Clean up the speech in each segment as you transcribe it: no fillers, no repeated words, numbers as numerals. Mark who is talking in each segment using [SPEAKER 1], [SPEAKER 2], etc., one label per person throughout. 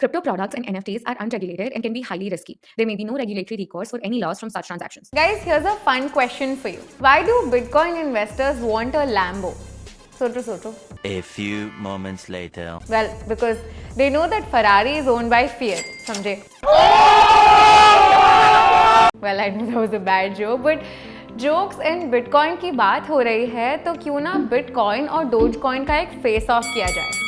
[SPEAKER 1] Crypto products and NFTs are unregulated and can be highly risky. There may be no regulatory recourse for any loss from such transactions.
[SPEAKER 2] Guys, here's a fun question for you. Why do Bitcoin investors want a Lambo? Soto.
[SPEAKER 3] A few moments later.
[SPEAKER 2] Well, because they know that Ferrari is owned by Fiat. Samjhe? Well, I know that was a bad joke, but jokes and bitcoin की बात हो रही है तो क्यों ना bitcoin और Dogecoin का एक फेस ऑफ किया जाए।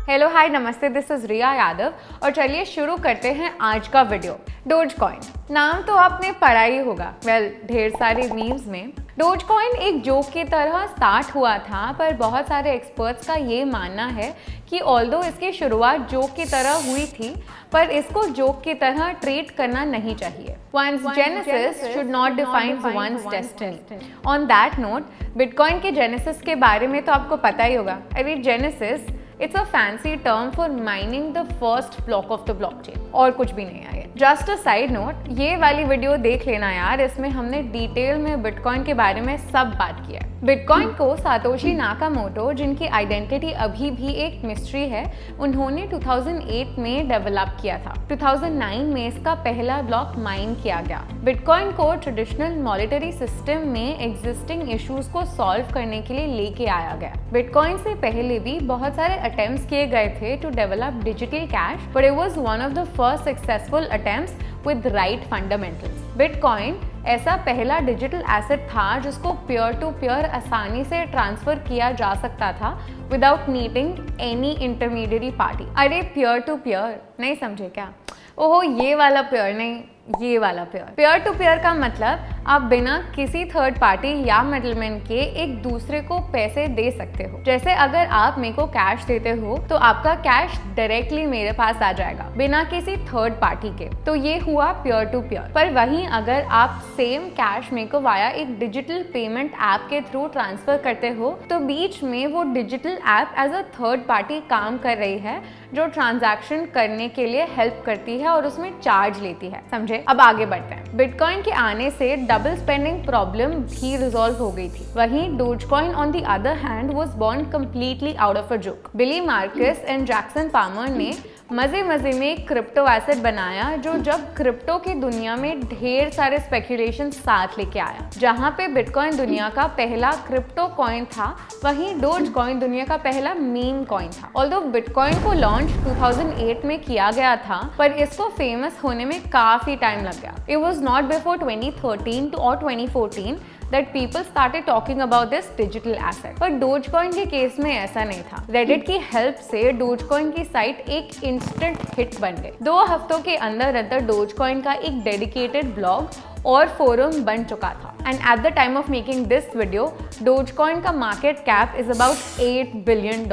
[SPEAKER 2] हेलो हाय नमस्ते, दिस इज रिया यादव और चलिए शुरू करते हैं आज का वीडियो। डोजकॉइन नाम तो आपने पढ़ा ही होगा। वेल, ढेर सारे मीम्स में डोजकॉइन एक जोक की तरह स्टार्ट हुआ था, पर बहुत सारे एक्सपर्ट्स का ये मानना है कि ऑल्दो इसकी शुरुआत जोक की तरह हुई थी, पर इसको जोक की तरह ट्रीट करना नहीं चाहिए। One's genesis should not define one's destiny. On that note, bitcoin के जेनेसिस के बारे में तो आपको पता ही होगा। अरे genesis it's a fancy term for mining the first block of the blockchain, और कुछ भी नहीं है। जस्ट अ साइड नोट, ये वाली वीडियो देख लेना यार, इसमें हमने डिटेल में बिटकॉइन के बारे में सब बात किया है। बिटकॉइन को सातोशी नाकामोटो, जिनकी आइडेंटिटी अभी भी एक मिस्ट्री है, उन्होंने 2008 में डेवलप किया था। 2009 में इसका पहला ब्लॉक माइन किया गया। बिटकॉइन को ट्रेडिशनल मॉनेटरी सिस्टम में एग्जिस्टिंग इश्यूज को सॉल्व करने के लिए लेके आया गया। बिटकॉइन से पहले भी बहुत सारे अटेम्प्ट्स किए गए थे to develop digital cash, but it was one of the first successful attempts with right fundamentals. Bitcoin ऐसा पहला डिजिटल एसेट था जिसको पीयर टू पीयर आसानी से ट्रांसफर किया जा सकता था without needing any intermediate party. अरे पीयर टू पीयर नहीं समझे क्या? ओहो, ये वाला पीयर नहीं, ये वाला पेयर। पेयर टू पेयर का मतलब आप बिना किसी थर्ड पार्टी या मिडलमैन के एक दूसरे को पैसे दे सकते हो। जैसे अगर आप मेरे को कैश देते हो तो आपका कैश डायरेक्टली मेरे पास आ जाएगा बिना किसी थर्ड पार्टी के। तो ये हुआ पेयर टू पेयर। पर वहीं अगर आप सेम कैश मेरे को वाया एक डिजिटल पेमेंट ऐप के थ्रू ट्रांसफर करते हो तो बीच में वो digital app as a third party काम कर रही है, जो ट्रांजैक्शन करने के लिए हेल्प करती है और उसमें चार्ज लेती है। समझे? अब आगे बढ़ते हैं। बिटकॉइन के आने से डबल स्पेंडिंग प्रॉब्लम भी रिजॉल्व हो गई थी। वहीं dogecoin on the other hand was born completely out of a joke. Billy Markus and Jackson Palmer ने मजे में क्रिप्टो एसेट बनाया, जो जब क्रिप्टो की दुनिया में ढेर सारे स्पेकुलेशन साथ लेके आया। जहां पे बिटकॉइन दुनिया का पहला क्रिप्टो कॉइन था, वहीं डोजकॉइन दुनिया का पहला मीम कॉइन था। ऑल्दो बिटकॉइन को लॉन्च 2008 में किया गया था, पर इसको फेमस होने में काफी टाइम लग गया। इट वाज नॉट बिफोर 2013 और 2014 that people started talking about this digital asset. पर डोजकॉइन के केस में ऐसा नहीं था। रेडिट की हेल्प से डोजकॉइन की साइट एक इंस्टेंट हिट बन गई। 2 हफ्तों के अंदर डोजकॉइन का एक डेडिकेटेड ब्लॉग और फोरम बन चुका था। And at the time of making this video, Dogecoin का market cap is about $8 billion.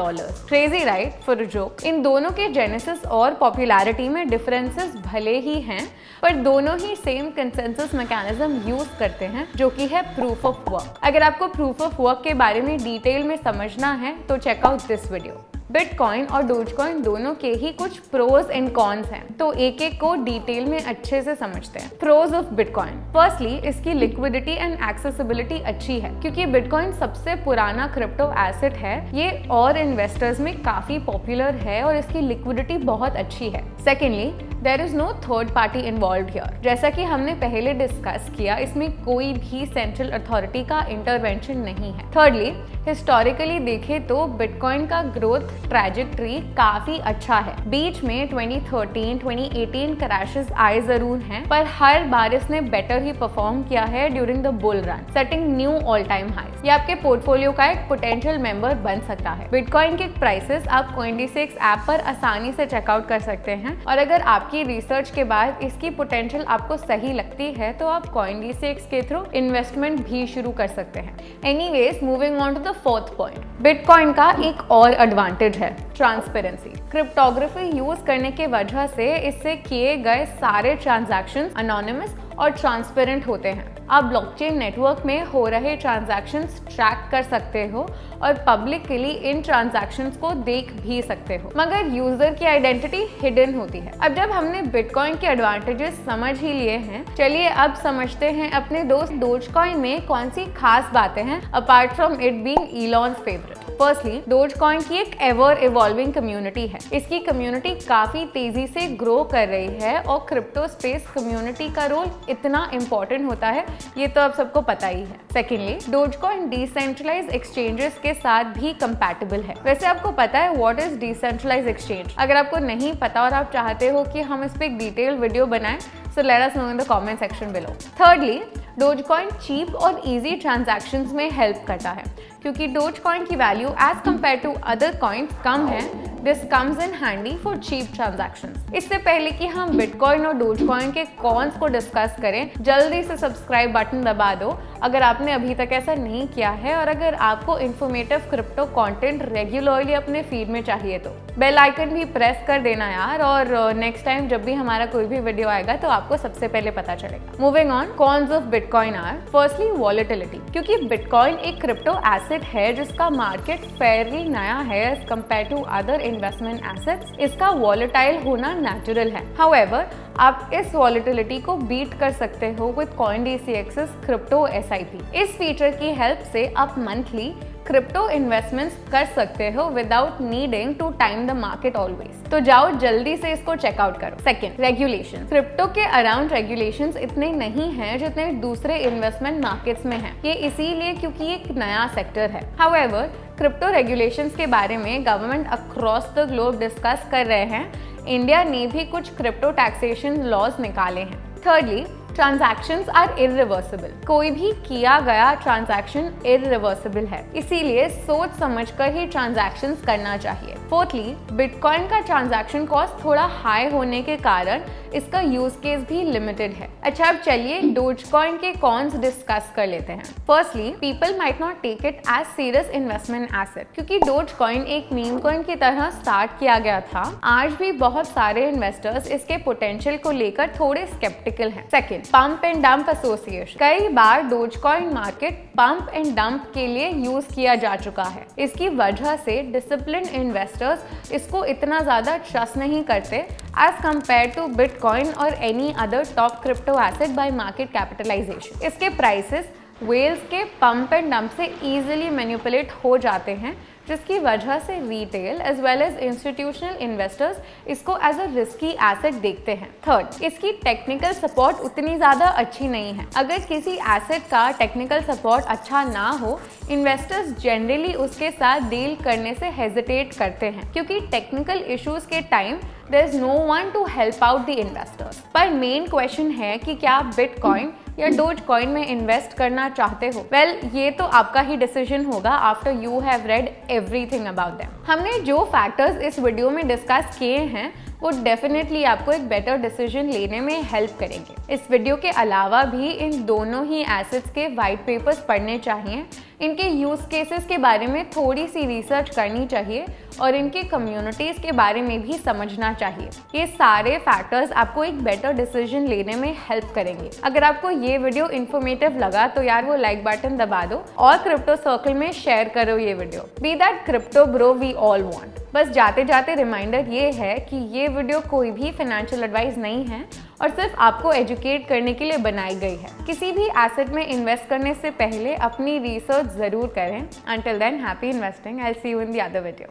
[SPEAKER 2] Crazy right for a joke. इन दोनों के जेनेसिस और पॉपुलैरिटी में डिफरेंसेस भले ही हैं, पर दोनों ही सेम कंसेंसस मैकेनिज्म यूज करते हैं, जो कि है प्रूफ ऑफ वर्क। अगर आपको प्रूफ ऑफ वर्क के बारे में डिटेल में समझना है तो check out this video. Bitcoin और डोजकॉइन दोनों के ही कुछ प्रोज एंड कॉन्स हैं, तो एक एक को डिटेल में अच्छे से समझते हैं। Pros of bitcoin. फर्स्टली, इसकी लिक्विडिटी एंड एक्सेसिबिलिटी अच्छी है, क्योंकि बिटकॉइन सबसे पुराना क्रिप्टो एसेट है। ये और इन्वेस्टर्स में काफी पॉपुलर है और इसकी लिक्विडिटी बहुत अच्छी है। Secondly, there is no third party involve here. जैसा कि हमने पहले डिस्कस किया, इसमें कोई भी सेंट्रल अथॉरिटी का इंटरवेंशन नहीं है। थर्डली, हिस्टोरिकली देखें तो बिटकॉइन का ग्रोथ ट्रैजेक्टरी काफी अच्छा है। बीच में 2013, 2018 क्रैशेस आए जरूर हैं, पर हर बार इसने बेटर ही परफॉर्म किया है during the bull run, setting new all time highs. ये आपके पोर्टफोलियो का एक पोटेंशियल मेंबर बन सकता है। बिटकॉइन के प्राइसेस आप CoinDCX ऐप पर आसानी से चेकआउट कर सकते हैं, और अगर आपकी रिसर्च के बाद इसकी पोटेंशियल आपको सही लगती है तो आप CoinDCX के थ्रू इन्वेस्टमेंट भी शुरू कर सकते हैं। Anyways, moving on to the fourth point. Bitcoin का एक और एडवांटेज है ट्रांसपेरेंसी। क्रिप्टोग्राफी यूज करने के वजह से इससे किए गए सारे ट्रांजैक्शंस अनोनिमस और ट्रांसपेरेंट होते हैं। आप ब्लॉकचेन नेटवर्क में हो रहे ट्रांजैक्शंस ट्रैक कर सकते हो और पब्लिकली इन ट्रांजैक्शंस को देख भी सकते हो, मगर यूजर की आइडेंटिटी हिडन होती है। अब जब हमने बिटकॉइन के एडवांटेजेस समझ ही लिए हैं, चलिए अब समझते हैं अपने दोस्त डोजकॉइन में कौन सी खास बातें हैं apart from it being Elon's favourite. Firstly, Dogecoin की एक एवर इवॉल्विंग कम्युनिटी है। इसकी कम्युनिटी काफी तेजी से ग्रो कर रही है और क्रिप्टो स्पेस कम्युनिटी का रोल इतना इंपॉर्टेंट होता है, ये तो आप सबको पता ही है। सेकेंडली, डोजकॉइन डिसेंट्रलाइज एक्सचेंजेस के साथ भी कंपैटिबल है। वैसे आपको पता है व्हाट इज डिसेंट्रलाइज एक्सचेंज? अगर आपको नहीं पता और आप चाहते हो कि हम इस पे एक डिटेल वीडियो बनाएं, so let us know in the comment section below. Thirdly, Dogecoin cheap और इजी ट्रांजैक्शंस में हेल्प करता है, क्योंकि डोजकॉइन की value as compare to other coins कम है। This comes in handy for cheap transactions. इससे पहले कि हम बिटकॉइन और डोजकॉइन के कॉन्स को डिस्कस करें, जल्दी से सब्सक्राइब बटन दबा दो अगर आपने अभी तक ऐसा नहीं किया है, और अगर आपको इन्फॉर्मेटिव क्रिप्टो कंटेंट रेगुलरली अपने फीड में चाहिए तो बेल आइकन भी प्रेस कर देना यार, और नेक्स्ट टाइम जब भी हमारा कोई भी वीडियो आएगा तो आपको सबसे पहले पता चलेगा। Moving on, cons of bitcoin are firstly volatility, क्योंकि बिटकॉइन एक क्रिप्टो एसेट है जिसका मार्केट फेयरली नया है as compare to other investment assets. इसका वॉलेटाइल होना नेचुरल है। हाउएवर, आप इस वॉलेटिलिटी को बीट कर सकते हो विद CoinDCX's क्रिप्टो SIP। इस फीचर की हेल्प से आप मंथली क्रिप्टो इन्वेस्टमेंट्स कर सकते हो without needing to time the market always. तो जाओ जल्दी से इसको चेकआउट करो। Second, regulation. क्रिप्टो के अराउंड रेगुलेशंस इतने नहीं हैं जितने दूसरे इन्वेस्टमेंट मार्केट्स में हैं। ये इसीलिए क्योंकि एक नया सेक्टर है। हाउएवर, क्रिप्टो रेगुलेशंस के बारे में government across the globe discuss कर रहे हैं। इंडिया ने भी कुछ क्रिप्टो टैक्सेशन लॉज निकाले हैं। Thirdly, transactions are irreversible. कोई भी किया गया ट्रांजैक्शन इरिवर्सिबल है, इसीलिए सोच समझकर ही ट्रांजैक्शंस करना चाहिए। फोर्थली, बिटकॉइन का ट्रांजैक्शन कॉस्ट थोड़ा हाई होने के कारण इसका यूज केस भी लिमिटेड है। अच्छा, अब चलिए डोजकॉइन के कॉन्स डिस्कस कर लेते हैं। Firstly, people might not take it as serious investment asset, क्योंकि डोजकॉइन एक मीम कॉइन की तरह स्टार्ट किया गया था। आज भी बहुत सारे इन्वेस्टर्स इसके पोटेंशियल को लेकर थोड़े स्केप्टिकल हैं। Second, pump and dump association. कई बार Dogecoin market pump and dump के लिए यूज किया जा चुका है। इसकी वजह से डिसिप्लिन इन्वेस्टर्स इसको इतना ज्यादा ट्रस्ट नहीं करते एज कंपेयर टू बिटकॉइन और any other top crypto asset by market capitalization. इसके प्राइसेस वेल्स के पंप एंड डंप से इजीली मैनिपुलेट हो जाते हैं, जिसकी वजह से retail as well as institutional investors इसको एज अ रिस्की एसेट देखते हैं। थर्ड, इसकी टेक्निकल सपोर्ट उतनी ज़्यादा अच्छी नहीं है। अगर किसी एसेट का टेक्निकल सपोर्ट अच्छा ना हो, इन्वेस्टर्स जनरली उसके साथ डील करने से हेजिटेट करते हैं, क्योंकि टेक्निकल इश्यूज के time there is no one to help out the investors. पर मेन क्वेश्चन है कि क्या आप बिटकॉइन या डोजकॉइन में इन्वेस्ट करना चाहते हो? वेल, ये तो आपका ही डिसीजन होगा after you have read everything about them. हमने जो फैक्टर्स इस वीडियो में डिस्कस किए हैं वो डेफिनेटली आपको एक बेटर डिसीजन लेने में हेल्प करेंगे। इस वीडियो के अलावा भी इन दोनों ही एसेट्स के वाइट पेपर्स पढ़ने चाहिए, इनके यूज केसेस के बारे में थोड़ी सी रिसर्च करनी चाहिए और इनके कम्युनिटीज के बारे में भी समझना चाहिए। ये सारे फैक्टर्स आपको एक बेटर डिसीजन लेने में हेल्प करेंगे। अगर आपको ये वीडियो इन्फॉर्मेटिव लगा तो यार वो लाइक बटन दबा दो और क्रिप्टो सर्कल में शेयर करो ये video. Be that crypto bro we all want. बस जाते जाते रिमाइंडर ये है कि ये वीडियो कोई भी फाइनेंशियल एडवाइस नहीं है और सिर्फ आपको एजुकेट करने के लिए बनाई गई है। किसी भी एसेट में इन्वेस्ट करने से पहले अपनी रिसर्च जरूर करें। Until then, happy investing. I'll see you in the other video.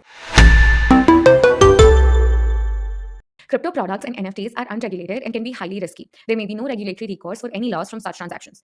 [SPEAKER 1] Crypto products and NFTs are unregulated and can be highly risky. There may be no regulatory recourse for any loss from such transactions.